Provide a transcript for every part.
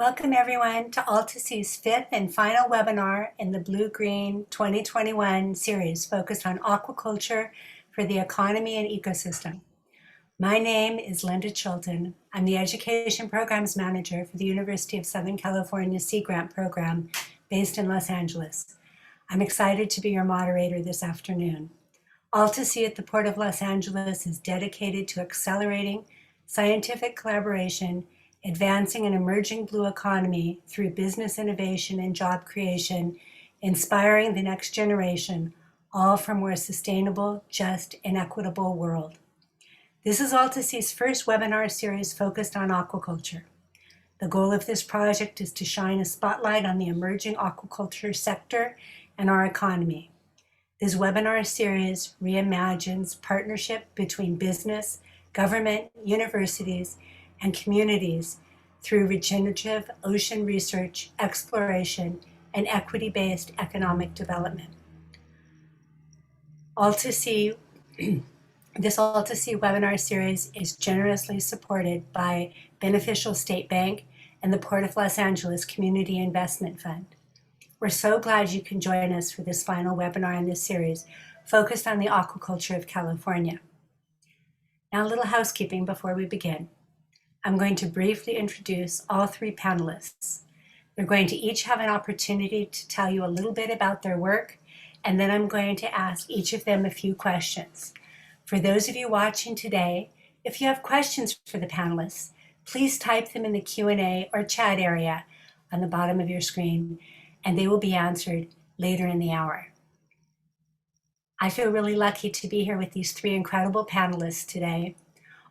Welcome everyone to AltaSea's fifth and final webinar in the Blue-Green 2021 series focused on aquaculture for the economy and ecosystem. My name is Linda Chilton. I'm the Education Programs Manager for the University of Southern California Sea Grant Program based in Los Angeles. I'm excited to be your moderator this afternoon. AltaSea at the Port of Los Angeles is dedicated to accelerating scientific collaboration, advancing an emerging blue economy through business innovation and job creation, inspiring the next generation, all for a more sustainable, just, and equitable world. This is AltaSea's first webinar series focused on aquaculture. The goal of this project is to shine a spotlight on the emerging aquaculture sector and our economy. This webinar series reimagines partnership between business, government, universities, and communities through regenerative ocean research, exploration, and equity-based economic development. This AltaSea webinar series is generously supported by Beneficial State Bank and the Port of Los Angeles Community Investment Fund. We're so glad you can join us for this final webinar in this series focused on the aquaculture of California. Now, a little housekeeping before we begin. I'm going to briefly introduce all three panelists. They're going to each have an opportunity to tell you a little bit about their work, and then I'm going to ask each of them a few questions. For those of you watching today, if you have questions for the panelists, please type them in the Q&A or chat area on the bottom of your screen, and they will be answered later in the hour. I feel really lucky to be here with these three incredible panelists today.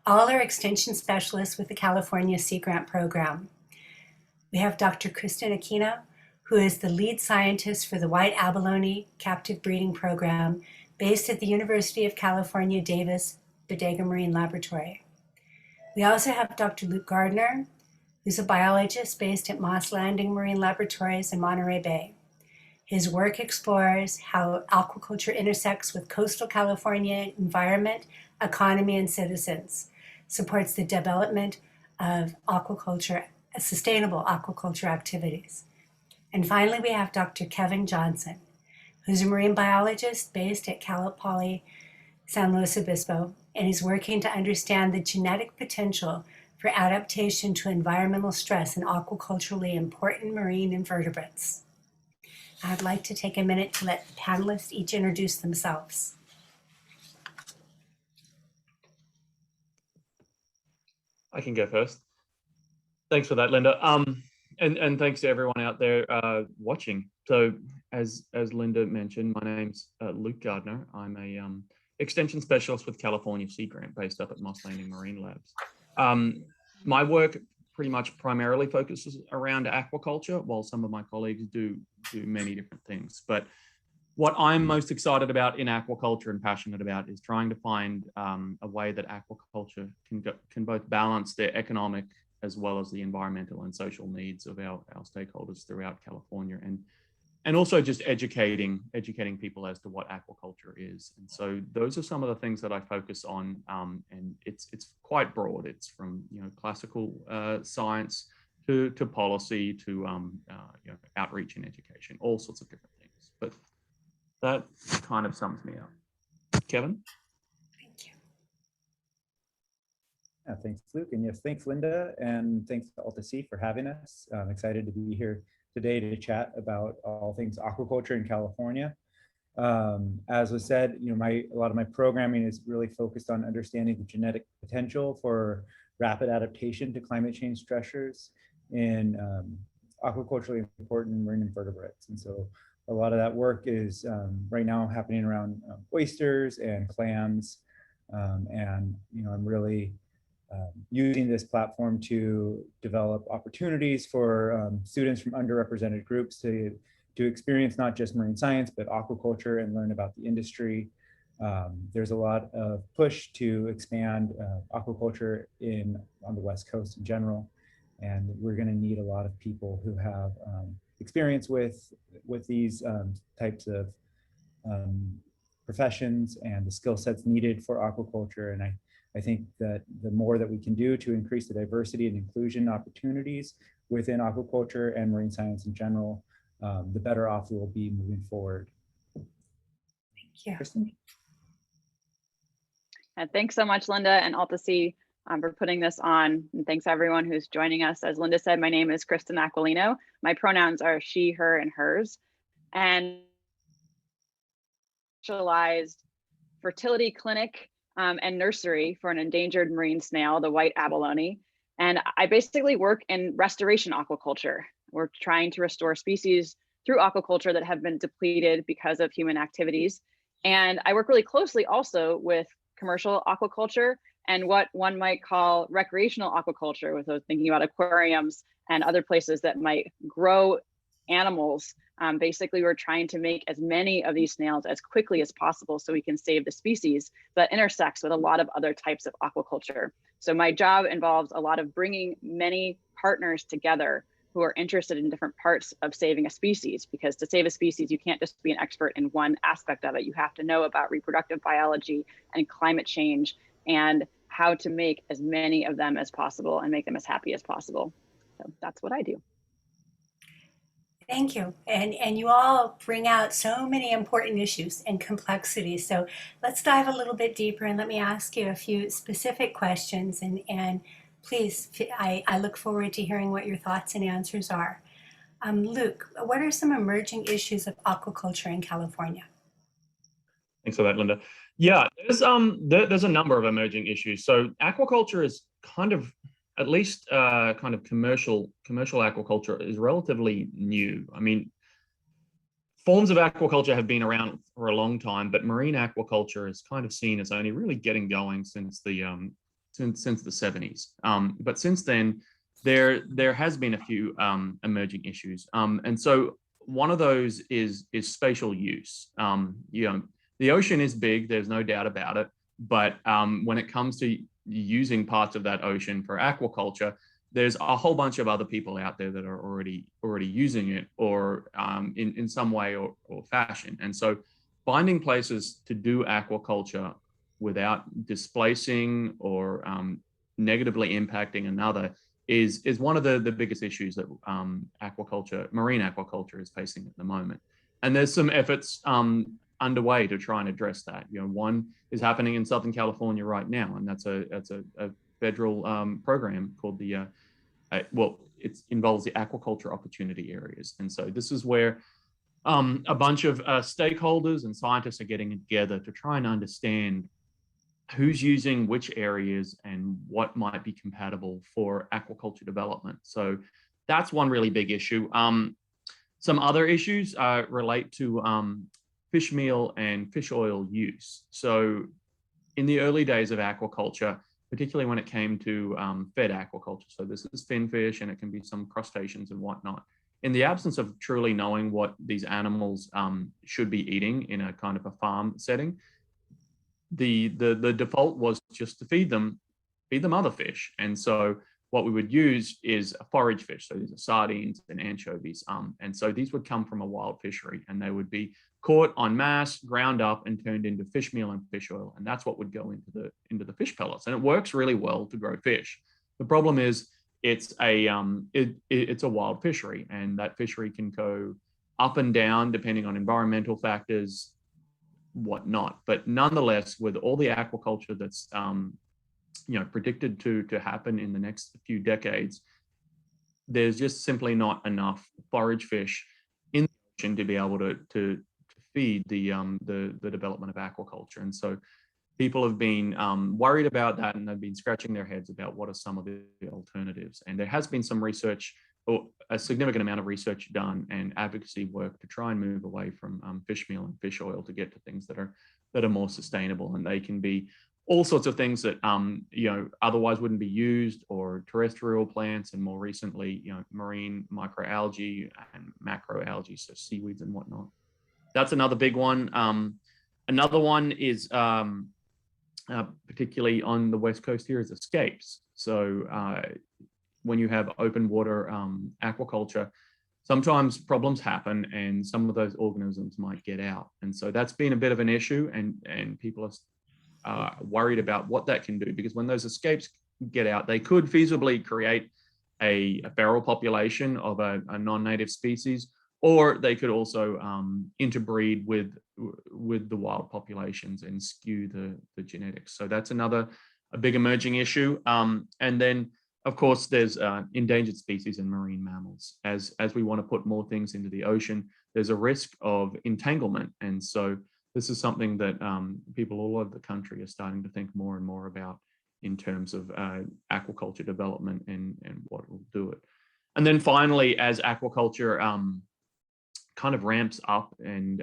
All are extension specialists with the California Sea Grant Program. We have Dr. Kristin Aquilino, who is the lead scientist for the white abalone captive breeding program based at the University of California, Davis Bodega Marine Laboratory. We also have Dr. Gardner, who's a biologist based at Moss Landing Marine Laboratories in Monterey Bay. His work explores how aquaculture intersects with coastal California environment, economy, and citizens, supports the development of aquaculture, sustainable aquaculture activities. And finally, we have Dr. Kevin Johnson, who's a marine biologist based at Cal Poly San Luis Obispo, and he's working to understand the genetic potential for adaptation to environmental stress in aquaculturally important marine invertebrates. I'd like to take a minute to let the panelists each introduce themselves. I can go first. Thanks for that, Linda. And thanks to everyone out there watching. So as Linda mentioned, my name's Luke Gardner. I'm a extension specialist with California Sea Grant based up at Moss Landing Marine Labs. My work pretty much primarily focuses around aquaculture, while some of my colleagues do many different things. But what I'm most excited about in aquaculture and passionate about is trying to find a way that aquaculture can both balance the economic as well as the environmental and social needs of our stakeholders throughout California, and also just educating people as to what aquaculture is. And so those are some of the things that I focus on, and it's quite broad. It's from classical science to policy to outreach and education, all sorts of different things. But that kind of sums me up. Kevin? Thank you. Thanks, Luke. And yes, thanks, Linda. And thanks to AltaSea for having us. I'm excited to be here today to chat about all things aquaculture in California. As was said, a lot of my programming is really focused on understanding the genetic potential for rapid adaptation to climate change stressors in aquaculturally important marine invertebrates. And so a lot of that work is right now happening around oysters and clams. And I'm really using this platform to develop opportunities for students from underrepresented groups to experience not just marine science, but aquaculture and learn about the industry. There's a lot of push to expand aquaculture on the West Coast in general. And we're going to need a lot of people who have experience with these types of professions and the skill sets needed for aquaculture. And I I think that the more that we can do to increase the diversity and inclusion opportunities within aquaculture and marine science in general, the better off we will be moving forward. Thank you. Kristin? And thanks so much, Linda and AltaSea, for putting this on. And thanks everyone who's joining us. As Linda said, my name is Kristin Aquilino. My pronouns are she, her, and hers. And specialized fertility clinic and nursery for an endangered marine snail, the white abalone. And I basically work in restoration aquaculture. We're trying to restore species through aquaculture that have been depleted because of human activities. And I work really closely also with commercial aquaculture and what one might call recreational aquaculture, with those thinking about aquariums and other places that might grow animals. Basically, we're trying to make as many of these snails as quickly as possible so we can save the species that intersects with a lot of other types of aquaculture. So my job involves a lot of bringing many partners together who are interested in different parts of saving a species, because to save a species, you can't just be an expert in one aspect of it. You have to know about reproductive biology and climate change and how to make as many of them as possible and make them as happy as possible. So that's what I do. Thank you. And you all bring out so many important issues and complexities. So let's dive a little bit deeper and let me ask you a few specific questions. And please, I look forward to hearing what your thoughts and answers are. Luke, what are some emerging issues of aquaculture in California? Thanks for that, Linda. Yeah, there's a number of emerging issues. So aquaculture is kind of, at least kind of commercial aquaculture is relatively new. I mean, forms of aquaculture have been around for a long time, but marine aquaculture is kind of seen as only really getting going since the 70s. But since then, there has been a few emerging issues, and so one of those is spatial use. The ocean is big, there's no doubt about it, but when it comes to using parts of that ocean for aquaculture, there's a whole bunch of other people out there that are already using it, or in some way or fashion. And so finding places to do aquaculture without displacing or negatively impacting another is one of the biggest issues that marine aquaculture is facing at the moment. And there's some efforts underway to try and address that. One is happening in Southern California right now, and that's a federal program called the it involves the aquaculture opportunity areas. And so this is where a bunch of stakeholders and scientists are getting together to try and understand who's using which areas and what might be compatible for aquaculture development. So that's one really big issue. Some other issues relate to fish meal and fish oil use. So in the early days of aquaculture, particularly when it came to fed aquaculture, so this is finfish and it can be some crustaceans and whatnot, in the absence of truly knowing what these animals should be eating in a kind of a farm setting, the default was just to feed them other fish. And so what we would use is a forage fish. So these are sardines and anchovies. And so these would come from a wild fishery, and they would be caught en masse, ground up, and turned into fish meal and fish oil. And that's what would go into the fish pellets. And it works really well to grow fish. The problem is it's a wild fishery, and that fishery can go up and down depending on environmental factors, whatnot. But nonetheless, with all the aquaculture that's predicted to happen in the next few decades, there's just simply not enough forage fish in the ocean to be able to feed the development of aquaculture. And so people have been worried about that, and they've been scratching their heads about what are some of the alternatives. And there has been some research, or a significant amount of research done, and advocacy work to try and move away from fish meal and fish oil to get to things that are more sustainable. And they can be all sorts of things that otherwise wouldn't be used, or terrestrial plants, and more recently marine microalgae and macroalgae, so seaweeds and whatnot. That's another big one. Another one is particularly on the West Coast here is escapes. So when you have open water aquaculture, sometimes problems happen and some of those organisms might get out. And so that's been a bit of an issue, and people are worried about what that can do, because when those escapes get out, they could feasibly create a feral population of a non-native species, or they could also interbreed with the wild populations and skew the genetics. So that's a big emerging issue. And then, of course, there's endangered species and marine mammals. As we want to put more things into the ocean, there's a risk of entanglement. And so this is something that people all over the country are starting to think more and more about in terms of aquaculture development and what will do it. And then finally, as aquaculture kind of ramps up and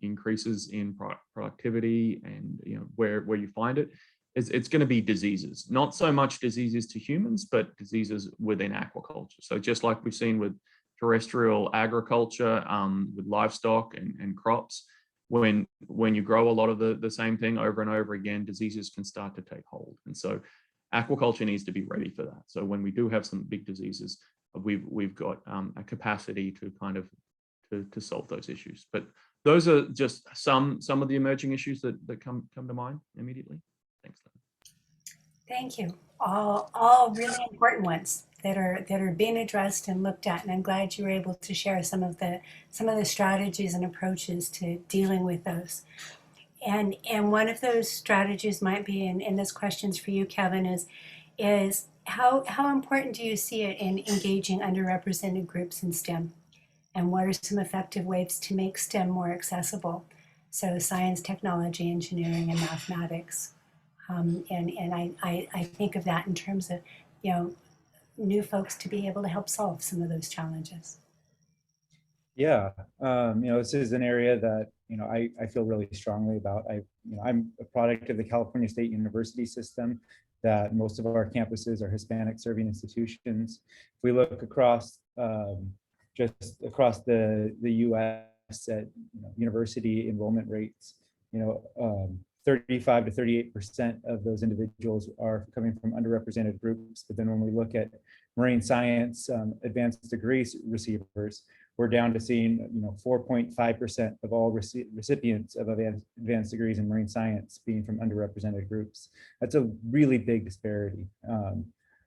increases in productivity, and where you find it, it's going to be diseases. Not so much diseases to humans, but diseases within aquaculture. So just like we've seen with terrestrial agriculture, with livestock and crops, when you grow a lot of the same thing over and over again, diseases can start to take hold. And so aquaculture needs to be ready for that. So when we do have some big diseases, we've got a capacity to kind of to solve those issues. But those are just some of the emerging issues that come to mind immediately. Thanks, Lynn. Thank you. All really important ones that are being addressed and looked at, and I'm glad you were able to share some of the strategies and approaches to dealing with those. And one of those strategies might be, and this question's for you, Kevin, is how important do you see it in engaging underrepresented groups in STEM? And what are some effective ways to make STEM more accessible? So science, technology, engineering, and mathematics. And I think of that in terms of, new folks to be able to help solve some of those challenges. Yeah, this is an area that, I feel really strongly about. I'm a product of the California State University system, that most of our campuses are Hispanic serving institutions. If we look across, just across the US at university enrollment rates, 35 to 38% of those individuals are coming from underrepresented groups. But then when we look at marine science advanced degree receivers, we're down to seeing 4.5% of all recipients of advanced degrees in marine science being from underrepresented groups. That's a really big disparity.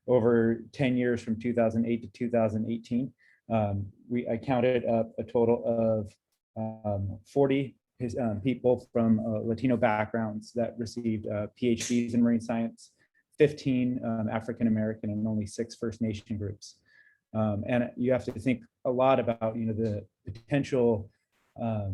Over 10 years, from 2008 to 2018, I counted up a total of 40 people from Latino backgrounds that received PhDs in marine science, 15 African American, and only 6 First Nation groups. And you have to think a lot about the potential, the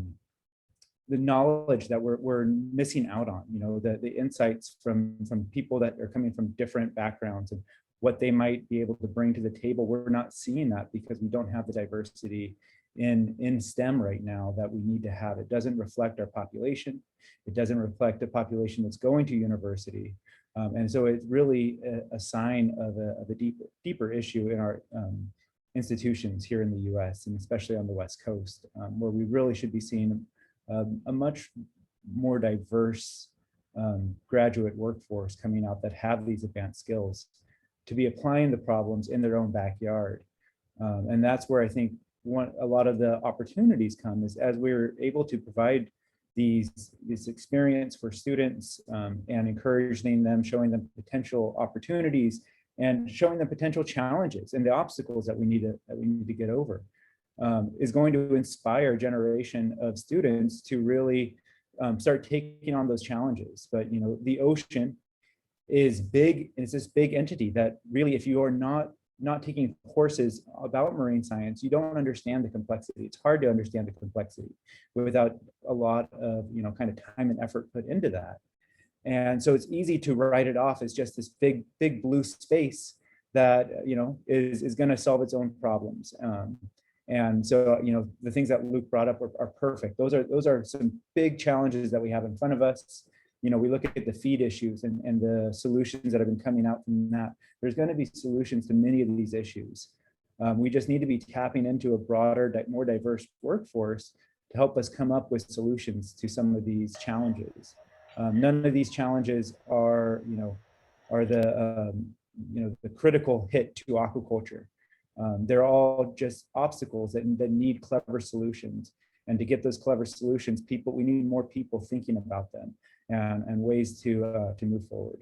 knowledge that we're missing out on. The insights from people that are coming from different backgrounds and what they might be able to bring to the table. We're not seeing that because we don't have the diversity in STEM right now that we need to have. It doesn't reflect our population. It doesn't reflect the population that's going to university. And so it's really a sign of a deeper issue in our institutions here in the US, and especially on the West Coast, where we really should be seeing a much more diverse graduate workforce coming out that have these advanced skills to be applying the problems in their own backyard. And that's where I think a lot of the opportunities come, is as we're able to provide this experience for students and encouraging them, showing them potential opportunities, and showing them potential challenges and the obstacles that we need to get over, is going to inspire a generation of students to really start taking on those challenges. But the ocean is big. It's this big entity that really, if you are not taking courses about marine science, you don't understand the complexity. It's hard to understand the complexity without a lot of kind of time and effort put into that. And so it's easy to write it off as just this big blue space that is going to solve its own problems. And so the things that Luke brought up are perfect. Those are some big challenges that we have in front of us. We look at the feed issues and the solutions that have been coming out from that. There's going to be solutions to many of these issues. We just need to be tapping into a broader, more diverse workforce to help us come up with solutions to some of these challenges. None of these challenges are the critical hit to aquaculture. They're all just obstacles that need clever solutions. And to get those clever solutions, we need more people thinking about them. and ways to move forward.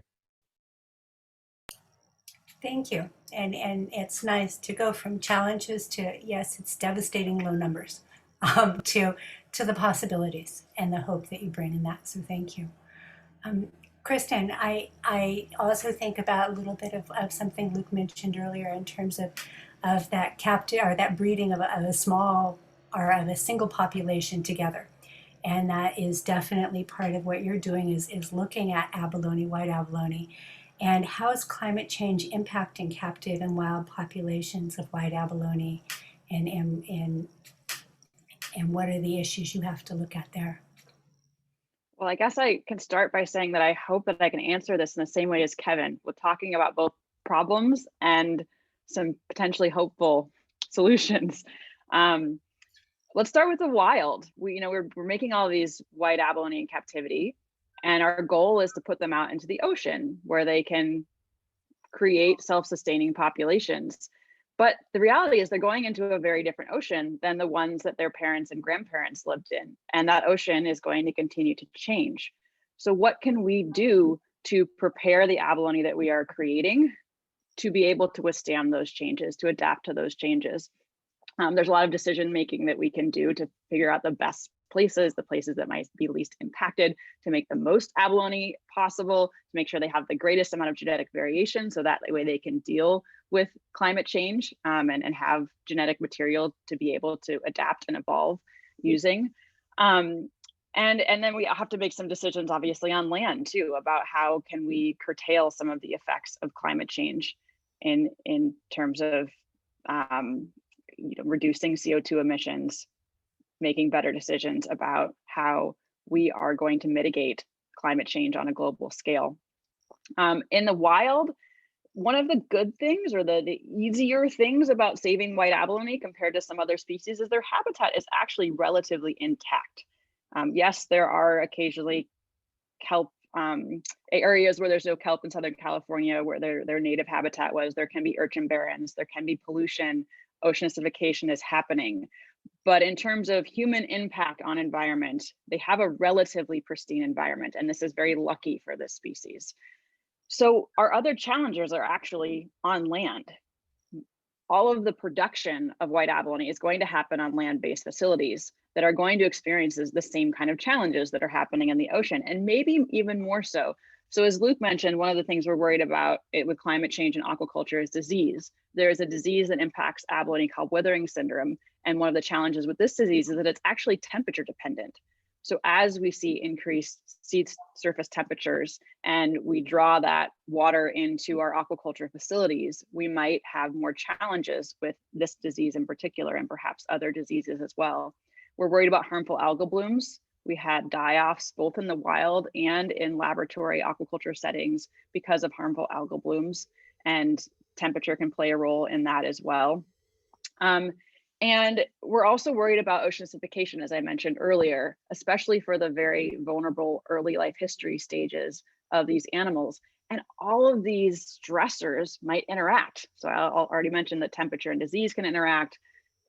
Thank you. And it's nice to go from challenges to, yes, it's devastating low numbers, to the possibilities and the hope that you bring in that. So thank you. Kristin, I also think about a little bit of something Luke mentioned earlier in terms of that captive or that breeding of a small or of a single population together. And that is definitely part of what you're doing is looking at abalone, white abalone, and how is climate change impacting captive and wild populations of white abalone, and what are the issues you have to look at there? Well, I guess I can start by saying that I hope that I can answer this in the same way as Kevin, with talking about both problems and some potentially hopeful solutions. Let's start with the wild. We're making all these white abalone in captivity, and our goal is to put them out into the ocean where they can create self-sustaining populations. But the reality is they're going into a very different ocean than the ones that their parents and grandparents lived in. And that ocean is going to continue to change. So what can we do to prepare the abalone that we are creating to be able to withstand those changes, to adapt to those changes? There's a lot of decision making that we can do to figure out the best places, the places that might be least impacted, to make the most abalone possible, to make sure they have the greatest amount of genetic variation, so that way they can deal with climate change and have genetic material to be able to adapt and evolve using. And then we have to make some decisions, obviously, on land too, about how can we curtail some of the effects of climate change in terms of reducing CO2 emissions, making better decisions about how we are going to mitigate climate change on a global scale. In the wild, one of the good things, or the easier things about saving white abalone compared to some other species, is their habitat is actually relatively intact. Yes, there are occasionally kelp areas where there's no kelp in Southern California where their native habitat was. There can be urchin barrens, there can be pollution, ocean acidification is happening. But in terms of human impact on environment, they have a relatively pristine environment, and this is very lucky for this species. So our other challenges are actually on land. All of the production of white abalone is going to happen on land-based facilities that are going to experience the same kind of challenges that are happening in the ocean, and maybe even more so. So as Luke mentioned, one of the things we're worried about with climate change and aquaculture is disease. There is a disease that impacts abalone called withering syndrome. And one of the challenges with this disease is that it's actually temperature dependent. So as we see increased sea surface temperatures and we draw that water into our aquaculture facilities, we might have more challenges with this disease in particular, and perhaps other diseases as well. We're worried about harmful algal blooms. We had die-offs both in the wild and in laboratory aquaculture settings because of harmful algal blooms, and temperature can play a role in that as well. And we're also worried about ocean acidification, as I mentioned earlier, especially for the very vulnerable early life history stages of these animals. And all of these stressors might interact. So I'll already mention that temperature and disease can interact.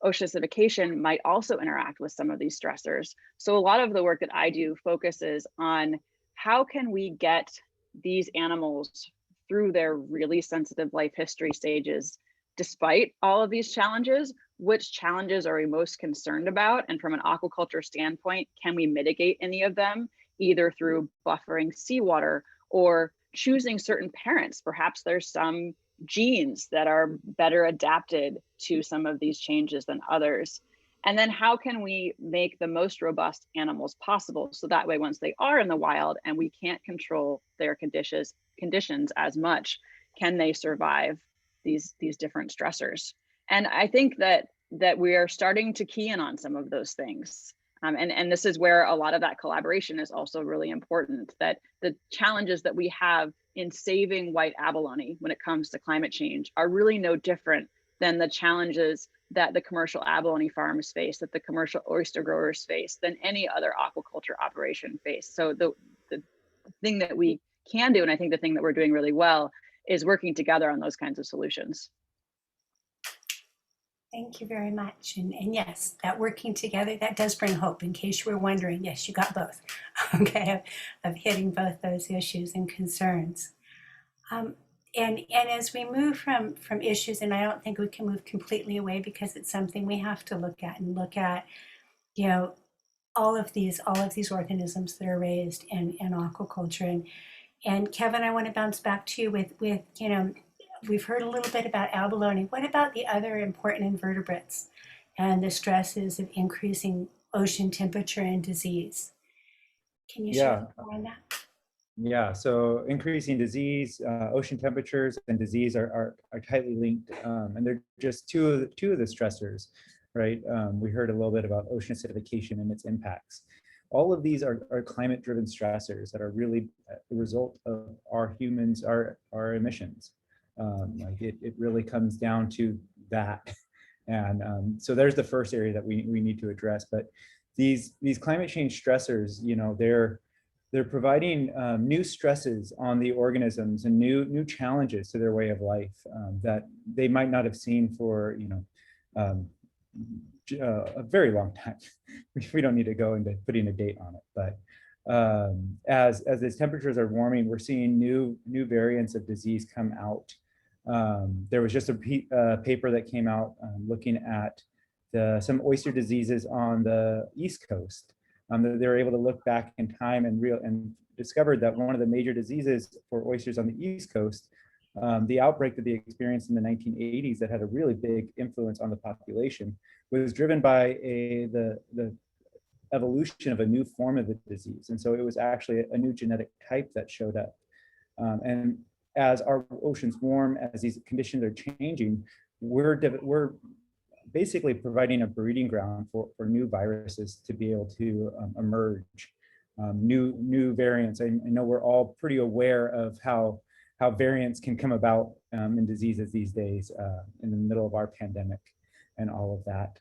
Ocean acidification might also interact with some of these stressors. So a lot of the work that I do focuses on how can we get these animals through their really sensitive life history stages, despite all of these challenges. Which challenges are we most concerned about? And from an aquaculture standpoint, can we mitigate any of them, either through buffering seawater or choosing certain parents? Perhaps there's some genes that are better adapted to some of these changes than others. And then how can we make the most robust animals possible? So that way, once they are in the wild and we can't control their conditions as much, can they survive these different stressors? And I think that we are starting to key in on some of those things. And this is where a lot of that collaboration is also really important, that the challenges that we have in saving white abalone when it comes to climate change are really no different than the challenges that the commercial abalone farms face, that the commercial oyster growers face, than any other aquaculture operation face. So the thing that we can do, and I think the thing that we're doing really well, is working together on those kinds of solutions. Thank you very much. And yes, that working together, that does bring hope. In case you were wondering, yes, you got both, okay, of hitting both those issues and concerns. And as we move from issues, and I don't think we can move completely away because it's something we have to look at and look at, you know, all of these organisms that are raised in aquaculture. And Kevin, I want to bounce back to you with you know, we've heard a little bit about abalone. What about the other important invertebrates and the stresses of increasing ocean temperature and disease? Can you share more on that? Yeah, so increasing disease, ocean temperatures and disease are tightly linked, and they're just two of the stressors, right? We heard a little bit about ocean acidification and its impacts. All of these are climate-driven stressors that are really the result of our humans, our emissions. Like it really comes down to that. And so there's the first area that we need to address. But these climate change stressors, you know, they're providing new stresses on the organisms and new challenges to their way of life that they might not have seen for, you know, a very long time. We don't need to go into putting a date on it, but as these temperatures are warming, we're seeing new variants of disease come out. There was just a paper that came out looking at some oyster diseases on the East Coast. They were able to look back in time and discovered that one of the major diseases for oysters on the East Coast, the outbreak that they experienced in the 1980s that had a really big influence on the population, was driven by the evolution of a new form of the disease. And so it was actually a new genetic type that showed up. And as our oceans warm, as these conditions are changing, we're basically providing a breeding ground for new viruses to be able to emerge, new variants. I know we're all pretty aware of how variants can come about in diseases these days in the middle of our pandemic and all of that.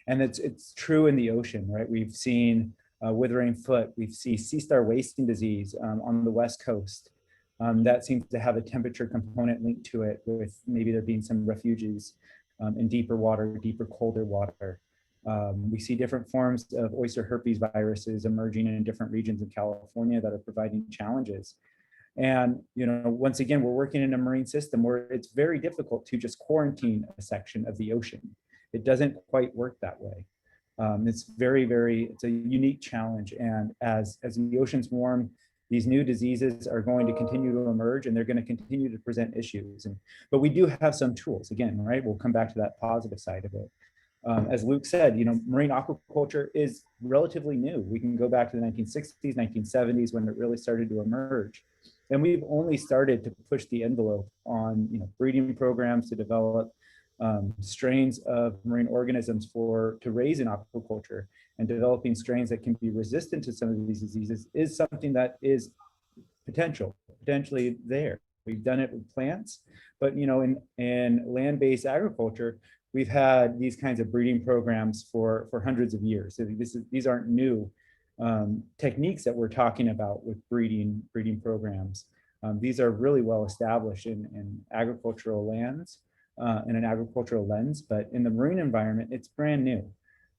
And it's true in the ocean, right? We've seen withering foot, we've seen sea star wasting disease on the West Coast. That seems to have a temperature component linked to it, with maybe there being some refuges in deeper water, deeper, colder water. We see different forms of oyster herpes viruses emerging in different regions of California that are providing challenges. And, you know, once again, we're working in a marine system where it's very difficult to just quarantine a section of the ocean. It doesn't quite work that way. It's it's a unique challenge. And as the oceans warm, these new diseases are going to continue to emerge, and they're going to continue to present issues. But we do have some tools, again, right? We'll come back to that positive side of it. As Luke said, you know, marine aquaculture is relatively new. We can go back to the 1960s, 1970s, when it really started to emerge. And we've only started to push the envelope on, you know, breeding programs to develop strains of marine organisms to raise in aquaculture, and developing strains that can be resistant to some of these diseases is something that is potentially there. We've done it with plants, but, you know, in land-based agriculture, we've had these kinds of breeding programs for hundreds of years. So these aren't new techniques that we're talking about with breeding programs. These are really well established in agricultural lands, in an agricultural lens, but in the marine environment, it's brand new.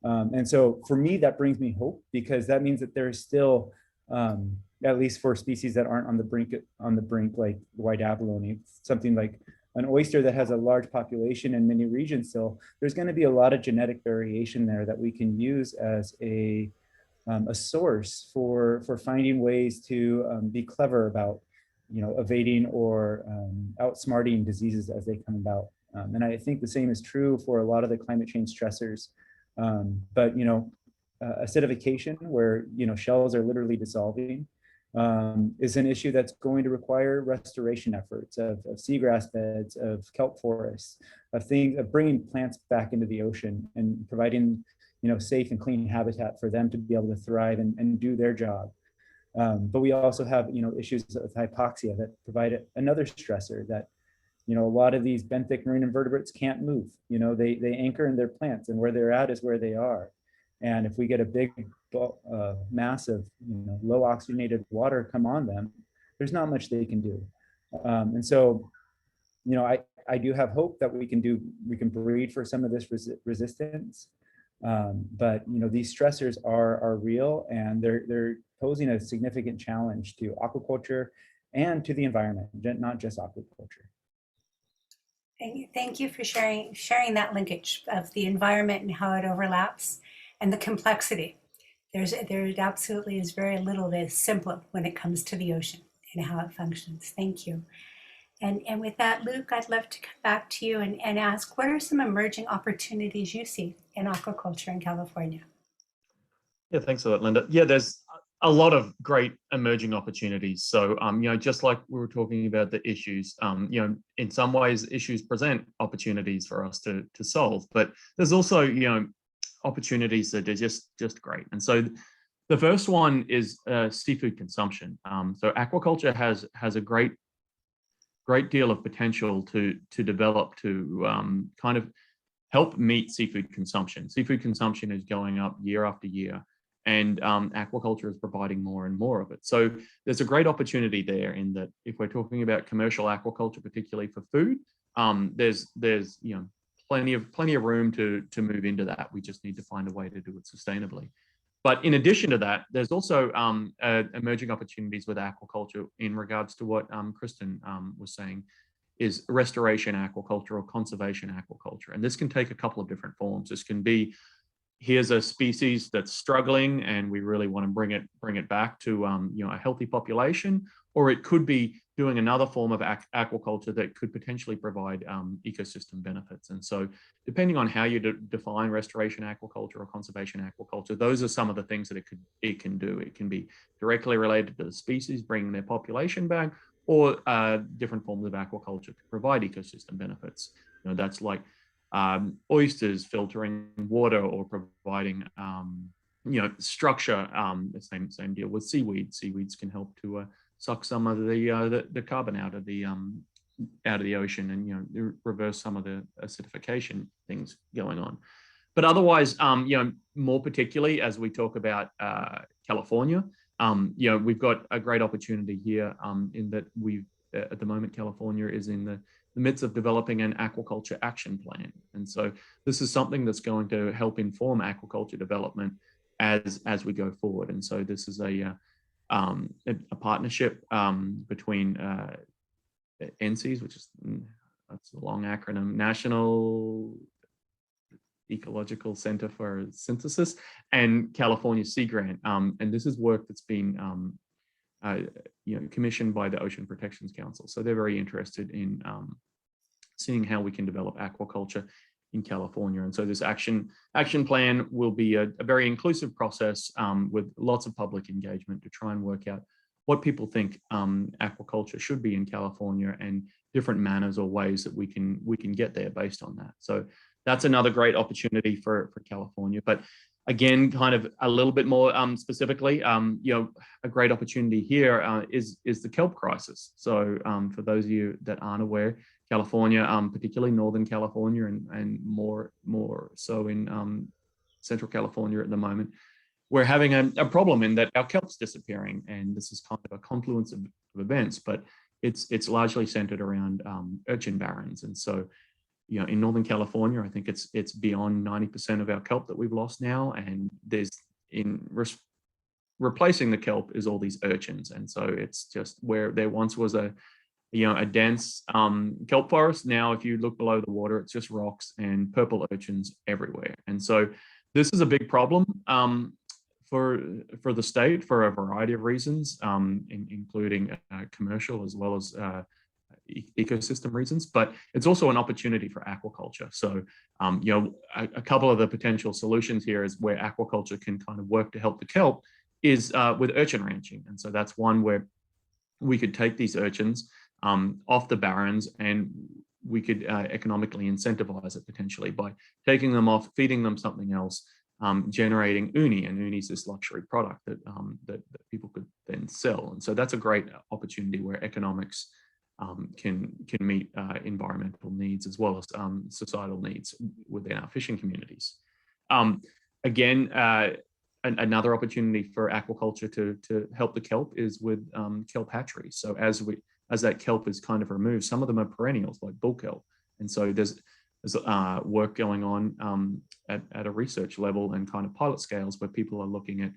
And so for me, that brings me hope, because that means that there's still, at least for species that aren't on the brink, like white abalone, something like an oyster that has a large population in many regions still, there's going to be a lot of genetic variation there that we can use as a source for finding ways to be clever about, you know, evading or outsmarting diseases as they come about. And I think the same is true for a lot of the climate change stressors. But, you know, acidification, where, you know, shells are literally dissolving, is an issue that's going to require restoration efforts of seagrass beds, of kelp forests, of bringing plants back into the ocean and providing, you know, safe and clean habitat for them to be able to thrive and do their job. But we also have, you know, issues of hypoxia that provide another stressor that, you know, a lot of these benthic marine invertebrates can't move. You know, they anchor in their plants, and where they're at is where they are. And if we get a big mass of, you know, low oxygenated water come on them, there's not much they can do. And so, you know, I do have hope that we can breed for some of this resistance. But these stressors are real, and they're posing a significant challenge to aquaculture and to the environment, not just aquaculture. Thank you for sharing that linkage of the environment and how it overlaps and the complexity. There absolutely is very little that is simple when it comes to the ocean and how it functions. Thank you. And with that, Luke, I'd love to come back to you and ask, what are some emerging opportunities you see in aquaculture in California? Yeah, thanks for that, Linda. Yeah, there's a lot of great emerging opportunities. So, just like we were talking about the issues, in some ways, issues present opportunities for us to solve. But there's also, opportunities that are just great. And so, the first one is seafood consumption. So, aquaculture has a great deal of potential to develop to kind of help meet seafood consumption. Seafood consumption is going up year after year, and aquaculture is providing more and more of it. So there's a great opportunity there in that if we're talking about commercial aquaculture, particularly for food, there's plenty of room to move into that. We just need to find a way to do it sustainably. But in addition to that, there's also emerging opportunities with aquaculture in regards to what Kristin was saying, is restoration aquaculture or conservation aquaculture. And this can take a couple of different forms. This can be, here's a species that's struggling and we really want to bring it back to a healthy population, or it could be doing another form of aquaculture that could potentially provide ecosystem benefits. And so depending on how you define restoration aquaculture or conservation aquaculture, those are some of the things that it can do. It can be directly related to the species, bringing their population back, or different forms of aquaculture to provide ecosystem benefits. That's like oysters filtering water or providing structure. The same deal with seaweed. Seaweeds can help to suck some of the carbon out of the ocean and reverse some of the acidification things going on. But otherwise, more particularly as we talk about California, we've got a great opportunity here in that at the moment, California is in the midst of developing an aquaculture action plan. And so this is something that's going to help inform aquaculture development as we go forward. And so this is a partnership between NCs, which is, that's a long acronym, National Ecological Center for Synthesis, and California Sea Grant. And this is work that's been commissioned by the Ocean Protections Council. So they're very interested in seeing how we can develop aquaculture in California. And so this action plan will be a very inclusive process with lots of public engagement to try and work out what people think aquaculture should be in California and different manners or ways that we can get there based on that. So that's another great opportunity for California. But again, kind of a little bit more specifically, a great opportunity here is the kelp crisis. So for those of you that aren't aware, California, particularly Northern California and more so in Central California at the moment, we're having a problem in that our kelp's disappearing. And this is kind of a confluence of events, but it's largely centered around urchin barrens. And so, in Northern California, I think it's beyond 90% of our kelp that we've lost now. And replacing the kelp is all these urchins. And so it's just where there once was a dense kelp forest. Now, if you look below the water, it's just rocks and purple urchins everywhere. And so this is a big problem for the state for a variety of reasons, including commercial as well as ecosystem reasons, but it's also an opportunity for aquaculture. So, a couple of the potential solutions here is where aquaculture can kind of work to help the kelp is with urchin ranching. And so that's one where we could take these urchins off the barrens and we could economically incentivize it potentially by taking them off, feeding them something else, generating uni, and uni is this luxury product that people could then sell. And so that's a great opportunity where economics can meet environmental needs as well as societal needs within our fishing communities. Again, another opportunity for aquaculture to help the kelp is with kelp hatcheries. So as that kelp is kind of removed, some of them are perennials like bull kelp. And so there's work going on at a research level and kind of pilot scales where people are looking at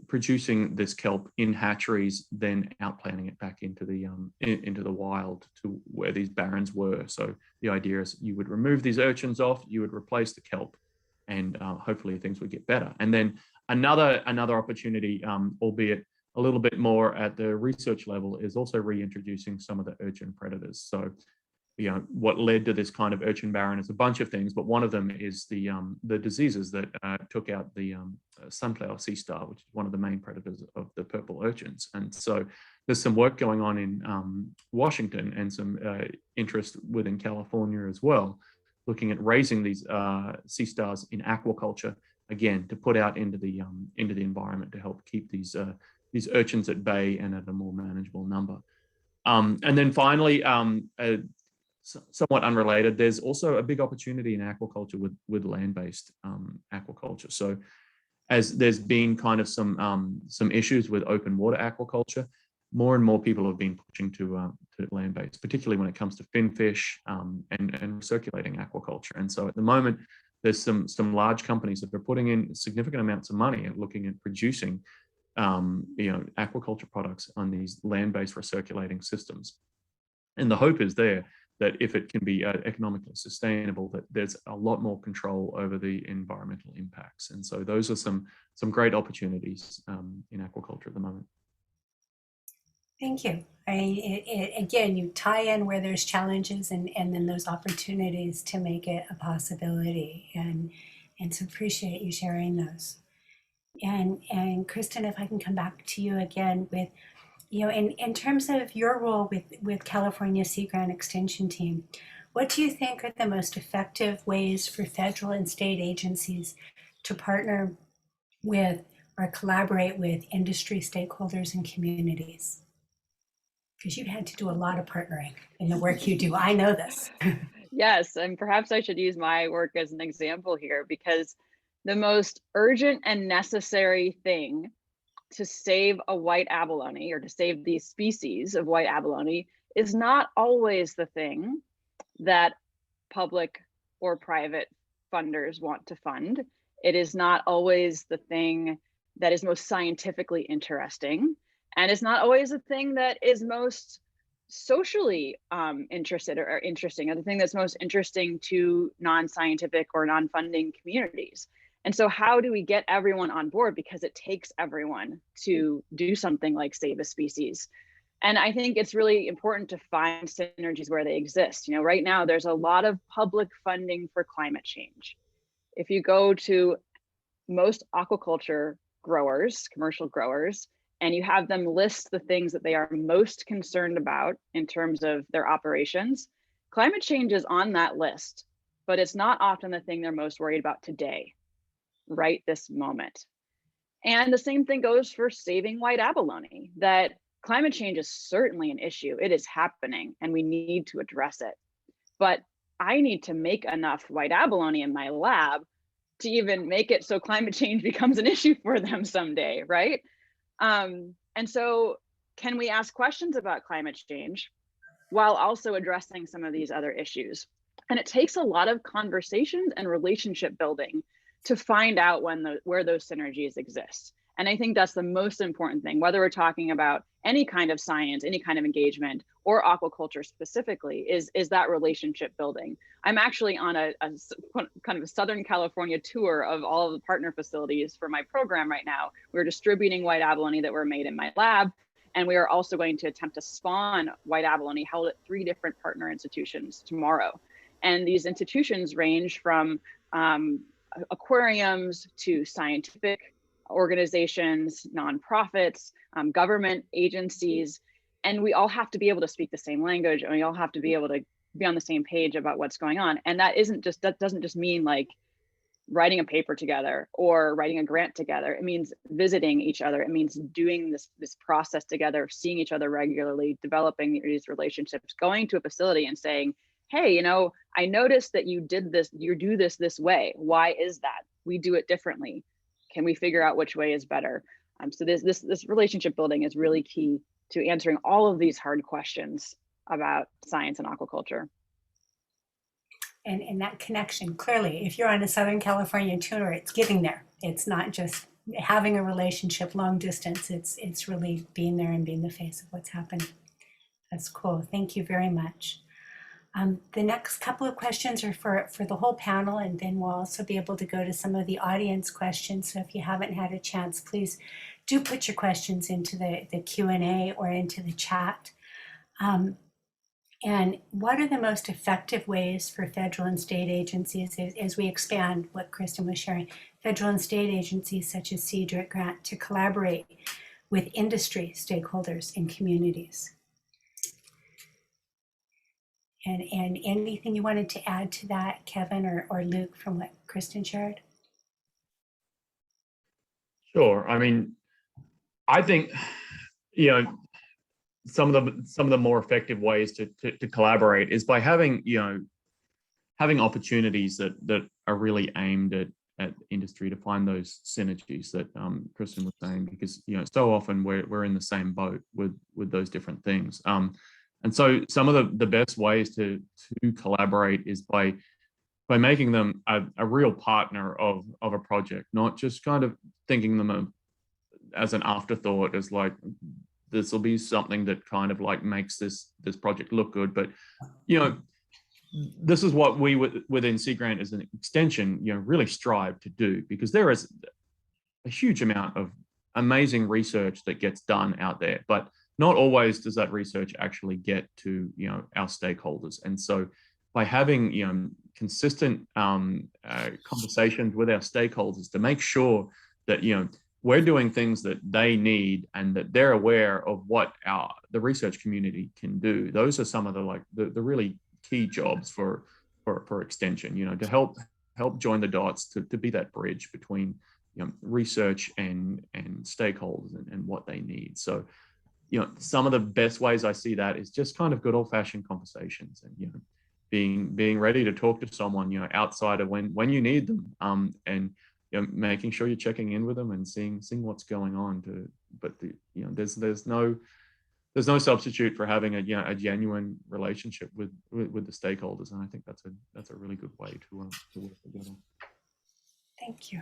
producing this kelp in hatcheries, then outplanting it back into the wild to where these barrens were. So the idea is you would remove these urchins off, you would replace the kelp, and hopefully things would get better. And then another opportunity, albeit a little bit more at the research level, is also reintroducing some of the urchin predators. So, what led to this kind of urchin barren is a bunch of things, but one of them is the diseases that took out the sunflower sea star, which is one of the main predators of the purple urchins. And so there's some work going on in Washington and some interest within California as well, looking at raising these sea stars in aquaculture, again, to put out into the environment to help keep these urchins at bay and at a more manageable number. And then finally, somewhat unrelated, there's also a big opportunity in aquaculture with land-based aquaculture. So as there's been kind of some issues with open water aquaculture, more and more people have been pushing to land-based, particularly when it comes to finfish and circulating aquaculture. And so at the moment, there's some large companies that are putting in significant amounts of money at looking at producing aquaculture products on these land-based recirculating systems. And the hope is there that if it can be economically sustainable, that there's a lot more control over the environmental impacts. And so those are some great opportunities in aquaculture at the moment. Thank you. Again, you tie in where there's challenges and then those opportunities to make it a possibility. And so appreciate you sharing those. And Kristin, if I can come back to you again with, in terms of your role with California Sea Grant Extension Team, what do you think are the most effective ways for federal and state agencies to partner with or collaborate with industry stakeholders and communities? Because you've had to do a lot of partnering in the work you do. I know this. Yes, and perhaps I should use my work as an example here, because the most urgent and necessary thing to save a white abalone, or to save these species of white abalone, is not always the thing that public or private funders want to fund. It is not always the thing that is most scientifically interesting, and it's not always the thing that is most socially interested or interesting, or the thing that's most interesting to non-scientific or non-funding communities. And so how do we get everyone on board? Because it takes everyone to do something like save a species. And I think it's really important to find synergies where they exist. Right now there's a lot of public funding for climate change. If you go to most aquaculture growers, commercial growers, and you have them list the things that they are most concerned about in terms of their operations, climate change is on that list, but it's not often the thing they're most worried about today, right this moment. And the same thing goes for saving white abalone, that climate change is certainly an issue. It is happening and we need to address it. But I need to make enough white abalone in my lab to even make it so climate change becomes an issue for them someday, right? And so can we ask questions about climate change while also addressing some of these other issues? And it takes a lot of conversations and relationship building to find out where those synergies exist. And I think that's the most important thing, whether we're talking about any kind of science, any kind of engagement, or aquaculture specifically, is that relationship building. I'm actually on a kind of a Southern California tour of all of the partner facilities for my program right now. We're distributing white abalone that were made in my lab, and we are also going to attempt to spawn white abalone held at 3 different partner institutions tomorrow. And these institutions range from aquariums to scientific organizations, nonprofits, government agencies, and we all have to be able to speak the same language, and we all have to be able to be on the same page about what's going on. And that doesn't just mean like writing a paper together or writing a grant together. It means visiting each other. It means doing this process together, seeing each other regularly, developing these relationships, going to a facility and saying, hey, I noticed that you did this, you do this way. Why is that? We do it differently. Can we figure out which way is better? So this relationship building is really key to answering all of these hard questions about science and aquaculture. And that connection, clearly, if you're on a Southern California tour, it's getting there. It's not just having a relationship long distance. It's really being there and being the face of what's happening. That's cool. Thank you very much. The next couple of questions are for the whole panel, and then we'll also be able to go to some of the audience questions. So if you haven't had a chance, please do put your questions into the Q&A or into the chat. And what are the most effective ways for federal and state agencies, as we expand what Kristin was sharing, federal and state agencies such as CDRIC grant to collaborate with industry stakeholders and communities? And anything you wanted to add to that, Kevin or Luke, from what Kristin shared? Sure. I mean, I think, you know, some of the more effective ways to collaborate is by having, you know, having opportunities that are really aimed at industry to find those synergies that Kristin was saying, because, you know, so often we're in the same boat with those different things. And so some of the best ways to collaborate is by making them a real partner of a project, not just kind of thinking them as an afterthought, as like, this will be something that kind of like makes this project look good. But, you know, this is what we within Sea Grant as an extension, you know, really strive to do, because there is a huge amount of amazing research that gets done out there, but not always does that research actually get to, you know, our stakeholders. And so by having, you know, consistent conversations with our stakeholders to make sure that, you know, we're doing things that they need and that they're aware of what the research community can do. Those are some of the really key jobs for extension, you know, to help join the dots, to be that bridge between, you know, research and stakeholders and what they need. So, you know, some of the best ways I see that is just kind of good old-fashioned conversations, and, you know, being ready to talk to someone, you know, outside of when you need them, and, you know, making sure you're checking in with them and seeing what's going on. You know, there's no substitute for having a genuine relationship with the stakeholders, and I think that's a really good way to work together. Thank you.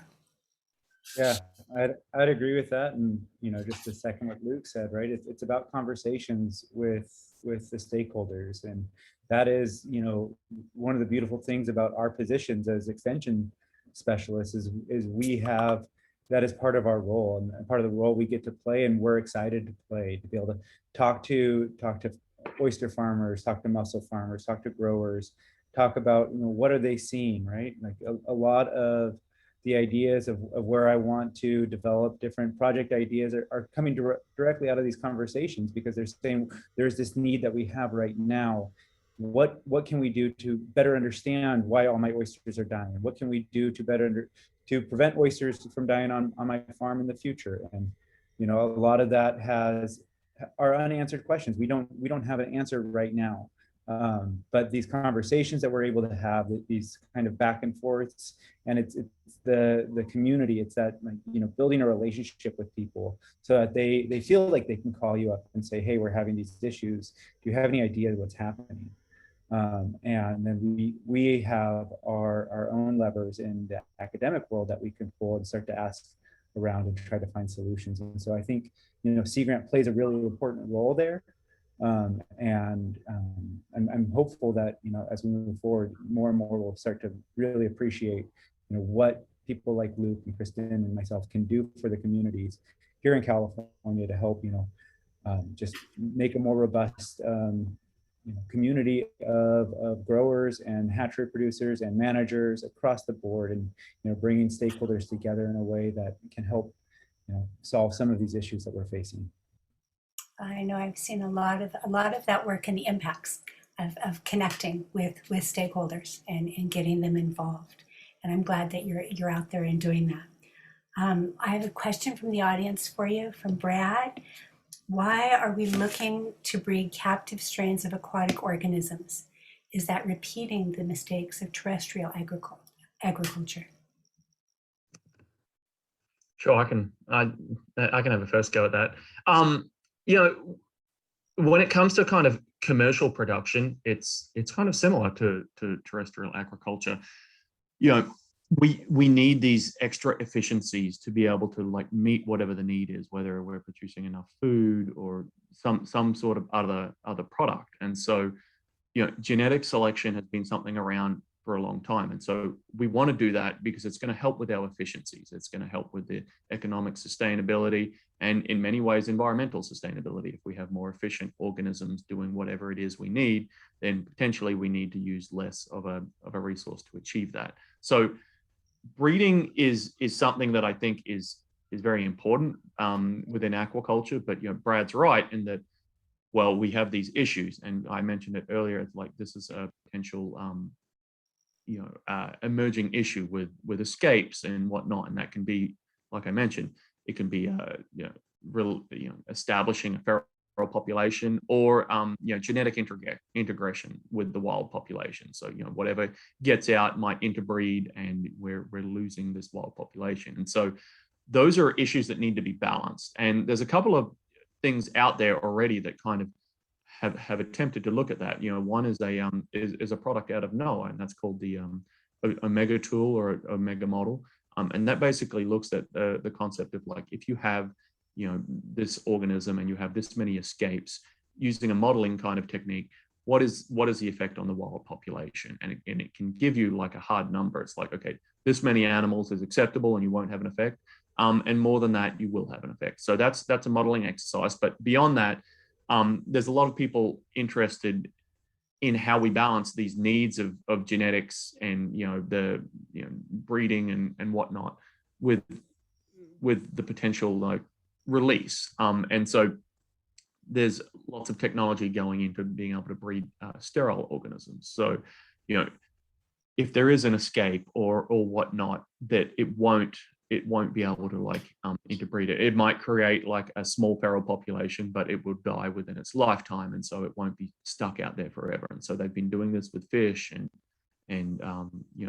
Yeah, I'd agree with that. And, you know, just to second what Luke said, right? It's about conversations with the stakeholders. And that is, you know, one of the beautiful things about our positions as extension specialists is we have that as part of our role, and part of the role we get to play, and we're excited to play, to be able to talk to oyster farmers, talk to mussel farmers, talk to growers, talk about, you know, what are they seeing, right? Like a lot of the ideas of where I want to develop different project ideas are coming directly out of these conversations, because they're saying there's this need that we have right now. What can we do to better understand why all my oysters are dying? What can we do to prevent oysters from dying on my farm in the future? And, you know, a lot of that are unanswered questions. We don't have an answer right now. But these conversations that we're able to have, these kind of back and forths, and it's the community, it's that, like, you know, building a relationship with people so that they feel like they can call you up and say, hey, we're having these issues. Do you have any idea what's happening? And then we have our own levers in the academic world that we can pull and start to ask around and try to find solutions. And so I think, you know, Sea Grant plays a really important role there. I'm hopeful that, you know, as we move forward, more and more we'll start to really appreciate, you know, what people like Luke and Kristin and myself can do for the communities here in California to help, you know, just make a more robust, you know, community of growers and hatchery producers and managers across the board, and, you know, bringing stakeholders together in a way that can help, you know, solve some of these issues that we're facing. I know I've seen a lot of that work and the impacts of connecting with stakeholders and getting them involved. And I'm glad that you're out there and doing that. I have a question from the audience for you, from Brad. Why are we looking to breed captive strains of aquatic organisms? Is that repeating the mistakes of terrestrial agriculture? Sure, I can have a first go at that. You know, when it comes to kind of commercial production, it's kind of similar to terrestrial aquaculture. You know, we need these extra efficiencies to be able to like meet whatever the need is, whether we're producing enough food or some sort of other product. And so, you know, genetic selection has been something around for a long time. And so we want to do that because it's going to help with our efficiencies. It's going to help with the economic sustainability and in many ways environmental sustainability. If we have more efficient organisms doing whatever it is we need, then potentially we need to use less of a resource to achieve that. So breeding is something that I think is very important within aquaculture. But you know, Brad's right in that, well, we have these issues, and I mentioned it earlier. It's like this is a potential emerging issue with escapes and whatnot, and that can be, like I mentioned, it can be establishing a feral population or genetic integration with the wild population. So whatever gets out might interbreed, and we're losing this wild population. And so those are issues that need to be balanced. And there's a couple of things out there already that kind of have attempted to look at that. One is a product out of NOAA, and that's called the Omega tool or Omega model. And that basically looks at the concept of, like, if you have this organism and you have this many escapes, using a modeling kind of technique, what is the effect on the wild population? And it can give you like a hard number. It's like, okay, this many animals is acceptable and you won't have an effect. And more than that, you will have an effect. So that's a modeling exercise. But beyond that, there's a lot of people interested in how we balance these needs of genetics and the breeding and whatnot with the potential like release. And so there's lots of technology going into being able to breed sterile organisms. So if there is an escape or whatnot, that it won't be able to like interbreed it. It might create like a small feral population, but it will die within its lifetime, and so it won't be stuck out there forever. And so they've been doing this with fish and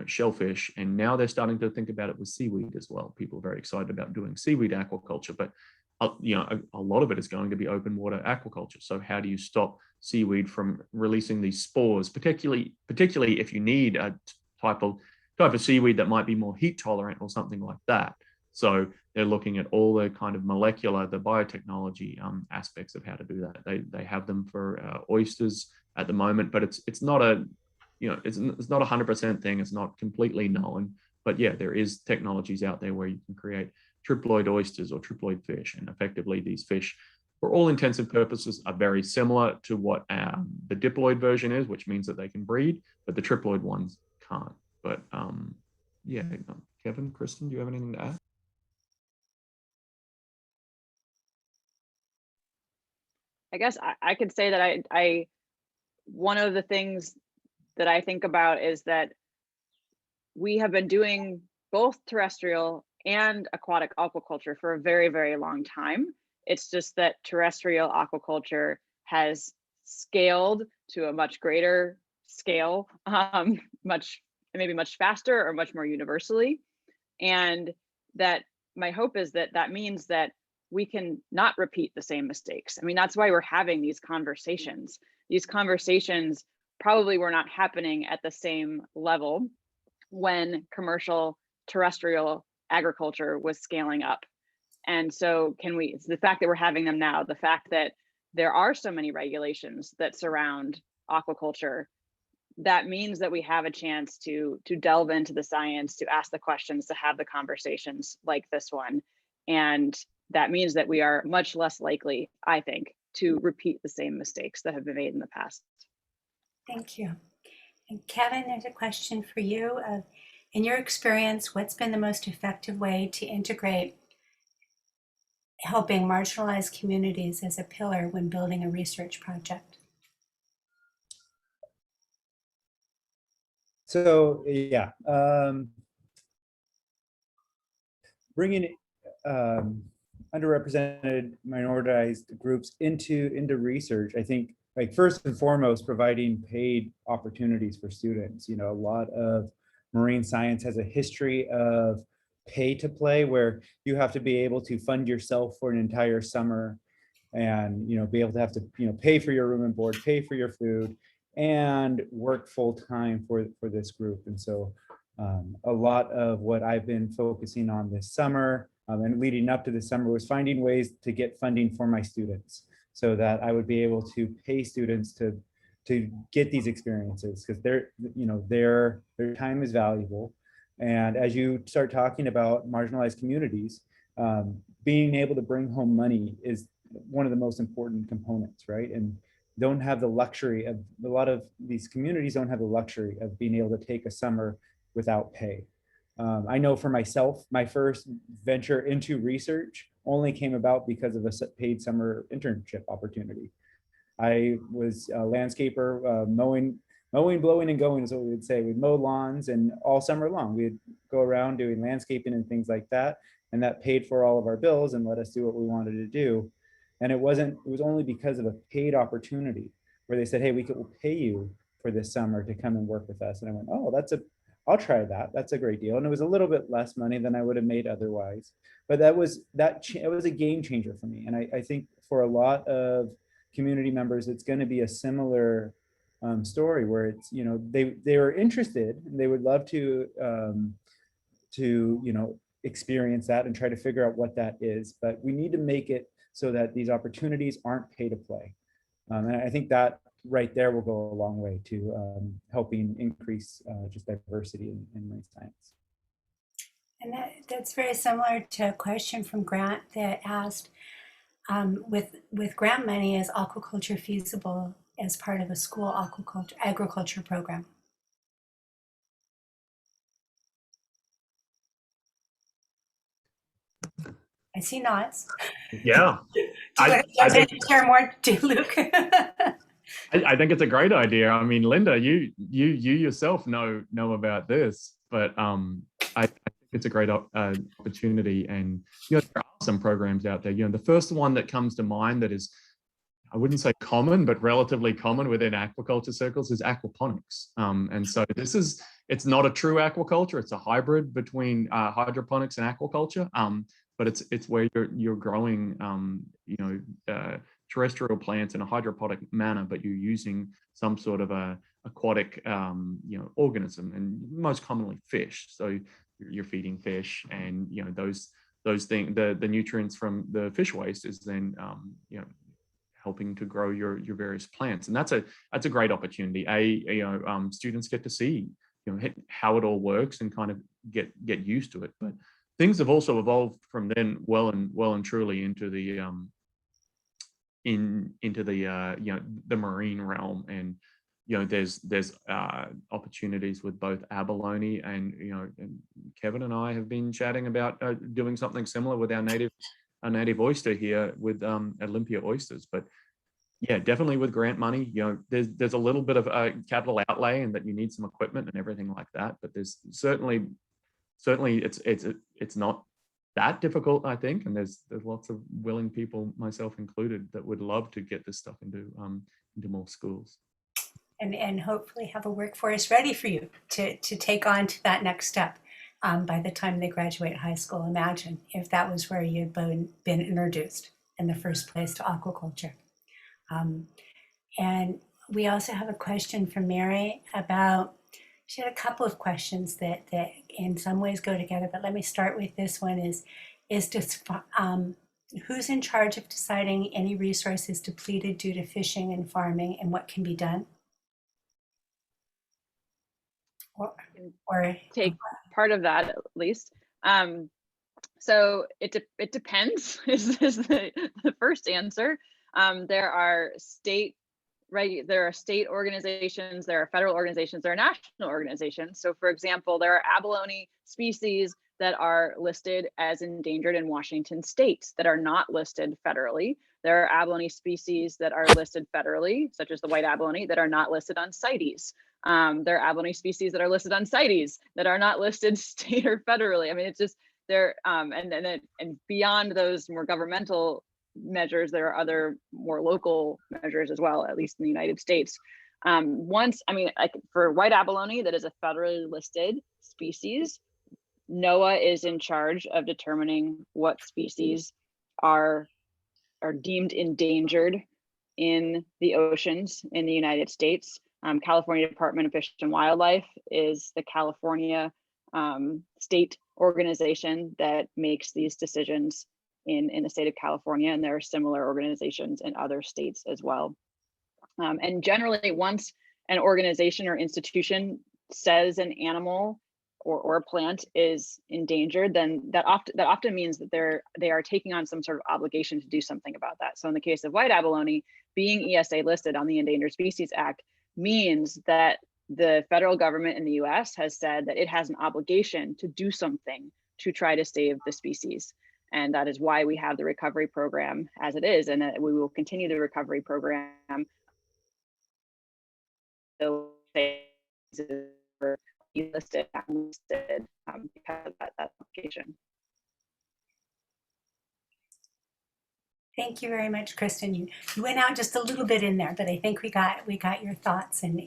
shellfish, and now they're starting to think about it with seaweed as well. People are very excited about doing seaweed aquaculture, but a lot of it is going to be open water aquaculture. So how do you stop seaweed from releasing these spores, particularly if you need a type of seaweed that might be more heat tolerant or something like that? So they're looking at all the kind of molecular, the biotechnology aspects of how to do that. They have them for oysters at the moment, but it's not a it's not 100% thing. It's not completely known, but yeah, there is technologies out there where you can create triploid oysters or triploid fish, and effectively these fish, for all intents and purposes, are very similar to what the diploid version is, which means that they can breed, but the triploid ones can't. But yeah, Kevin, Kristin, do you have anything to add? I guess I could say that I one of the things that I think about is that we have been doing both terrestrial and aquatic aquaculture for a very, very long time. It's just that terrestrial aquaculture has scaled to a much greater scale, maybe much faster or much more universally. And that my hope is that means that we can not repeat the same mistakes. I mean, that's why we're having these conversations. These conversations probably were not happening at the same level when commercial terrestrial agriculture was scaling up. And so it's the fact that we're having them now, the fact that there are so many regulations that surround aquaculture, that means that we have a chance to delve into the science, to ask the questions, to have the conversations like this one. And that means that we are much less likely, I think, to repeat the same mistakes that have been made in the past. Thank you. And Kevin, there's a question for you. In your experience, what's been the most effective way to integrate helping marginalized communities as a pillar when building a research project? So yeah, bringing underrepresented, minoritized groups into research, I think, like, first and foremost, providing paid opportunities for students. A lot of marine science has a history of pay to play, where you have to be able to fund yourself for an entire summer and, be able to have to, pay for your room and board, pay for your food, and work full time for this group. And so a lot of what I've been focusing on this summer and leading up to this summer was finding ways to get funding for my students so that I would be able to pay students to get these experiences, because their time is valuable. And as you start talking about marginalized communities, being able to bring home money is one of the most important components, right? And don't have the luxury of, a lot of these communities don't have the luxury of being able to take a summer without pay. I know for myself, my first venture into research only came about because of a paid summer internship opportunity. I was a landscaper, mowing, blowing, and going is what we would say. We'd mow lawns, and all summer long, we'd go around doing landscaping and things like that. And that paid for all of our bills and let us do what we wanted to do. And it was only because of a paid opportunity where they said, hey, we'll pay you for this summer to come and work with us. And I went, oh, I'll try that. That's a great deal. And it was a little bit less money than I would have made otherwise. But it was a game changer for me. And I think for a lot of community members, it's going to be a similar story where it's, they were interested and they would love to experience that and try to figure out what that is. But we need to make it so that these opportunities aren't pay to play. And I think that right there will go a long way to helping increase just diversity in marine science. And that's very similar to a question from Grant that asked, with grant money, is aquaculture feasible as part of a school agriculture program? I see nods. Yeah. I think share more, do Luke? I think it's a great idea. I mean, Linda, you yourself know about this, but I think it's a great opportunity. And there are some programs out there. The first one that comes to mind that is, I wouldn't say common, but relatively common within aquaculture circles is aquaponics. And so it's not a true aquaculture. It's a hybrid between hydroponics and aquaculture. But it's where you're growing, terrestrial plants in a hydroponic manner, but you're using some sort of a aquatic, organism, and most commonly fish. So you're feeding fish, and those things, the nutrients from the fish waste is then, helping to grow your various plants, and that's a great opportunity. Students get to see, how it all works and kind of get used to it, but things have also evolved from then well and truly into the the marine realm. And there's opportunities with both Abalone and Kevin and I have been chatting about doing something similar with our native oyster here with Olympia oysters. But yeah, definitely with grant money, there's a little bit of a capital outlay and that you need some equipment and everything like that, but there's certainly it's not that difficult, I think, and there's lots of willing people, myself included, that would love to get this stuff into more schools. And hopefully have a workforce ready for you to take on to that next step by the time they graduate high school. Imagine if that was where you'd been introduced in the first place to aquaculture. And we also have a question from Mary about, she had a couple of questions that in some ways go together, but let me start with this one is who's in charge of deciding any resources depleted due to fishing and farming and what can be done? Or take part of that at least. So it depends is the first answer. There are state organizations, there are federal organizations, there are national organizations. So for example, there are abalone species that are listed as endangered in Washington state that are not listed federally. There are abalone species that are listed federally, such as the white abalone, that are not listed on CITES. There are abalone species that are listed on CITES that are not listed state or federally. I mean, it's just there, and beyond those more governmental measures, there are other more local measures as well, at least in the United States. For white abalone, that is a federally listed species, NOAA is in charge of determining what species are are deemed endangered in the oceans in the United States. California Department of Fish and Wildlife is the California state organization that makes these decisions in the state of California, and there are similar organizations in other states as well. And generally, once an organization or institution says an animal or a plant is endangered, then that often means that they are taking on some sort of obligation to do something about that. So in the case of white abalone, being ESA listed on the Endangered Species Act means that the federal government in the US has said that it has an obligation to do something to try to save the species. And that is why we have the recovery program as it is, and we will continue the recovery program listed because of that application. Thank you very much, Kristin. You went out just a little bit in there, but I think we got your thoughts and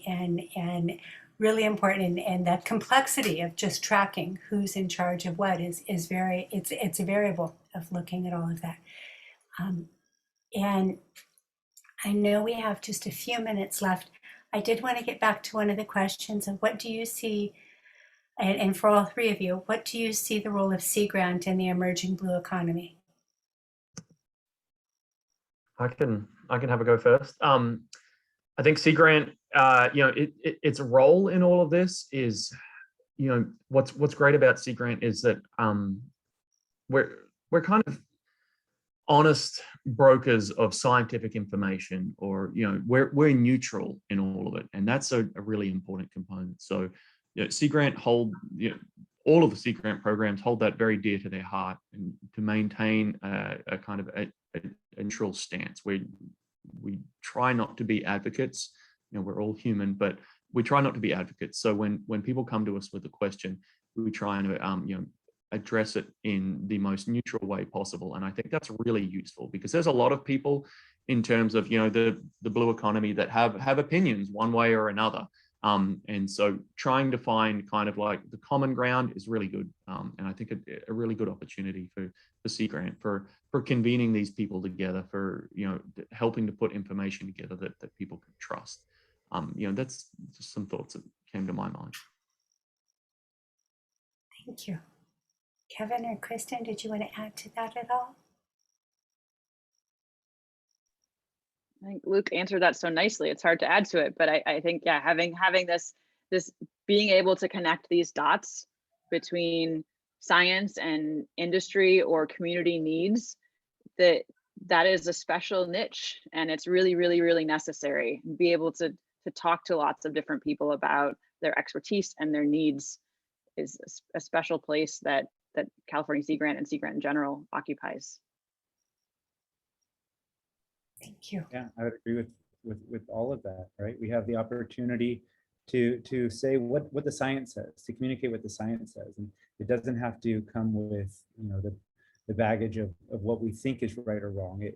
really important. And the complexity of just tracking who's in charge of what is very, it's a variable of looking at all of that. And I know we have just a few minutes left. I did want to get back to one of the questions of what do you see, and for all three of you, what do you see the role of sea grant in the emerging blue economy? I can have a go first. I think Sea Grant, its role in all of this is, what's great about Sea Grant is that we're kind of honest brokers of scientific information, or we're neutral in all of it, and that's a really important component. So Sea Grant all of the Sea Grant programs hold that very dear to their heart, and to maintain a kind of a neutral stance where we try not to be advocates. We're all human, but we try not to be advocates. So when people come to us with a question, we try and address it in the most neutral way possible. And I think that's really useful, because there's a lot of people in terms of the blue economy that have opinions one way or another. And so trying to find kind of like the common ground is really good. And I think a really good opportunity for Sea Grant for convening these people together, for helping to put information together that people can trust. That's just some thoughts that came to my mind. Thank you. Kevin or Kristin, did you want to add to that at all? I think Luke answered that so nicely. It's hard to add to it, but I think, yeah, having this being able to connect these dots between science and industry or community needs, that is a special niche, and it's really, really, really necessary. Be able to talk to lots of different people about their expertise and their needs is a special place that California Sea Grant and Sea Grant in general occupies. Thank you. Yeah, I would agree with all of that, right? We have the opportunity to say what the science says, to communicate what the science says. And it doesn't have to come with, the baggage of what we think is right or wrong.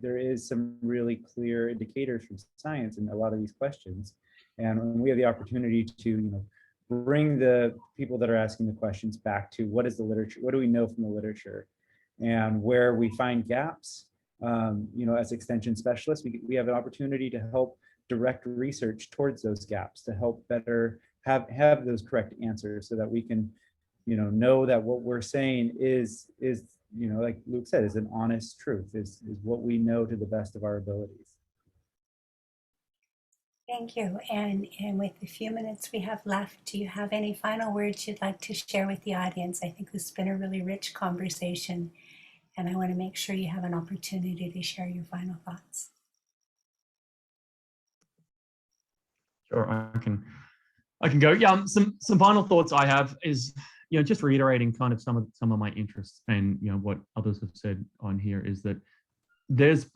There is some really clear indicators from science in a lot of these questions. And when we have the opportunity to, bring the people that are asking the questions back to what is the literature, what do we know from the literature, and where we find gaps, as extension specialists, we have an opportunity to help direct research towards those gaps, to help better have those correct answers, so that we can, know that what we're saying is like Luke said, is an honest truth, is what we know to the best of our abilities. Thank you. And with the few minutes we have left, do you have any final words you'd like to share with the audience? I think this has been a really rich conversation, and I want to make sure you have an opportunity to share your final thoughts. Sure, I can go. Yeah, some final thoughts I have is, just reiterating kind of some of my interests, and what others have said on here, is that there's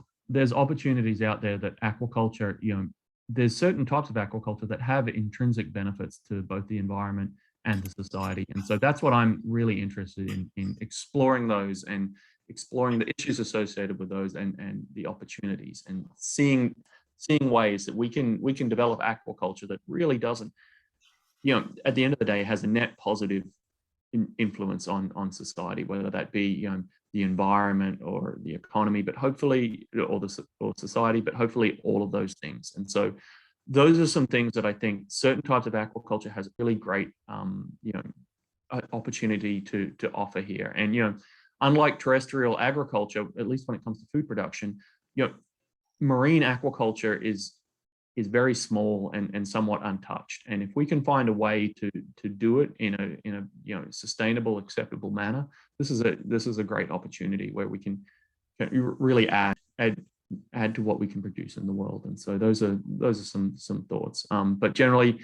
opportunities out there that aquaculture, there's certain types of aquaculture that have intrinsic benefits to both the environment and the society. And so that's what I'm really interested in exploring those, and exploring the issues associated with those, and the opportunities, and seeing ways that we can develop aquaculture that really doesn't, at the end of the day, has a net positive influence on society, whether that be the environment or the economy, but hopefully, or society, but hopefully all of those things. And so those are some things that I think certain types of aquaculture has a really great opportunity to offer here. And unlike terrestrial agriculture, at least when it comes to food production, marine aquaculture is very small and somewhat untouched. And if we can find a way to do it in a sustainable, acceptable manner, this is a great opportunity where we can really add to what we can produce in the world. And so those are some thoughts. But generally,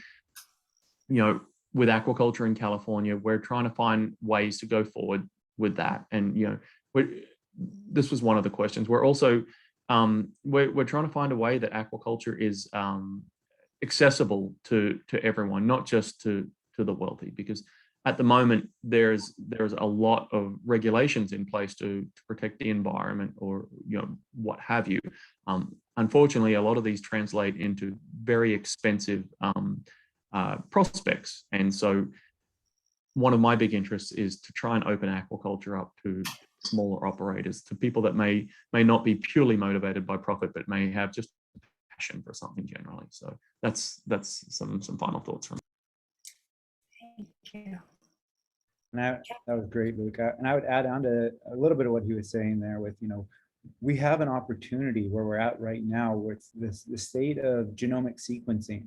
with aquaculture in California, we're trying to find ways to go forward with that. And this was one of the questions. We're also we're trying to find a way that aquaculture is accessible to everyone, not just to the wealthy, because at the moment there's a lot of regulations in place to protect the environment, or what have you. Unfortunately, a lot of these translate into very expensive prospects, and so one of my big interests is to try and open aquaculture up to smaller operators, to people that may not be purely motivated by profit, but may have just a passion for something generally. So that's some final thoughts from me. Thank you. And that was great, Luke. And I would add on to a little bit of what he was saying there with, we have an opportunity where we're at right now with the state of genomic sequencing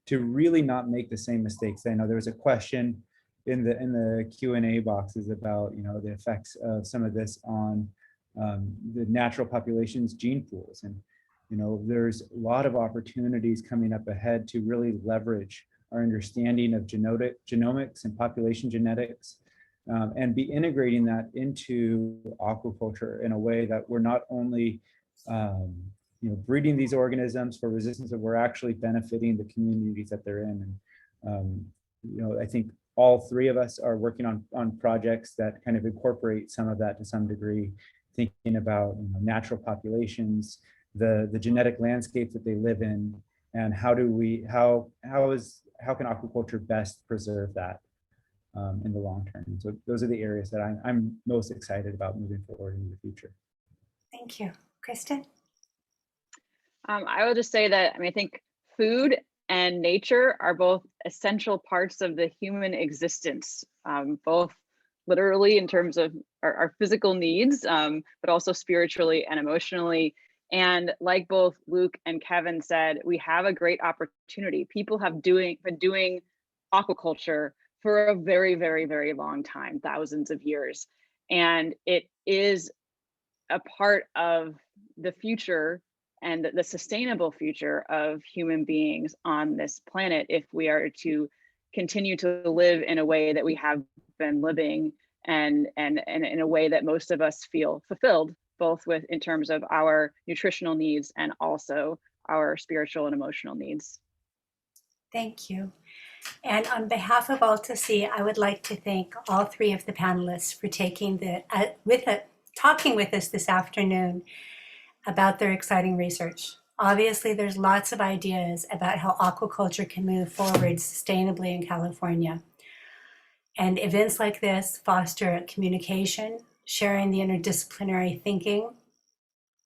to really not make the same mistakes. I know there was a question in the Q&A boxes about the effects of some of this on the natural population's gene pools, and there's a lot of opportunities coming up ahead to really leverage our understanding of genomics and population genetics, and be integrating that into aquaculture in a way that we're not only breeding these organisms for resistance, but we're actually benefiting the communities that they're in. And I think all three of us are working on projects that kind of incorporate some of that to some degree, thinking about natural populations, the genetic landscape that they live in, and how can aquaculture best preserve that in the long term. And so those are the areas that I'm most excited about moving forward in the future. Thank you. Kristin? I will just say that, I think food and nature are both essential parts of the human existence, both literally in terms of our physical needs, but also spiritually and emotionally. And like both Luke and Kevin said, we have a great opportunity. People have been doing aquaculture for a very, very, very long time, thousands of years. And it is a part of the future and the sustainable future of human beings on this planet if we are to continue to live in a way that we have been living, and in a way that most of us feel fulfilled, both in terms of our nutritional needs and also our spiritual and emotional needs. Thank you. And on behalf of AltaSea, I would like to thank all three of the panelists for talking with us this afternoon about their exciting research. Obviously, there's lots of ideas about how aquaculture can move forward sustainably in California. And events like this foster communication, sharing the interdisciplinary thinking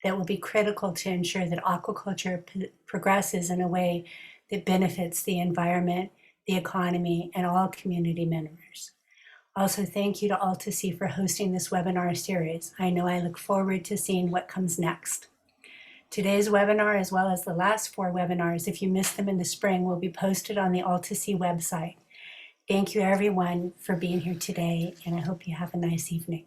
that will be critical to ensure that aquaculture progresses in a way that benefits the environment, the economy, and all community members. Also, thank you to AltaSea for hosting this webinar series. I know I look forward to seeing what comes next. Today's webinar, as well as the last 4 webinars, if you missed them in the spring, will be posted on the AltaSea website. Thank you everyone for being here today, and I hope you have a nice evening.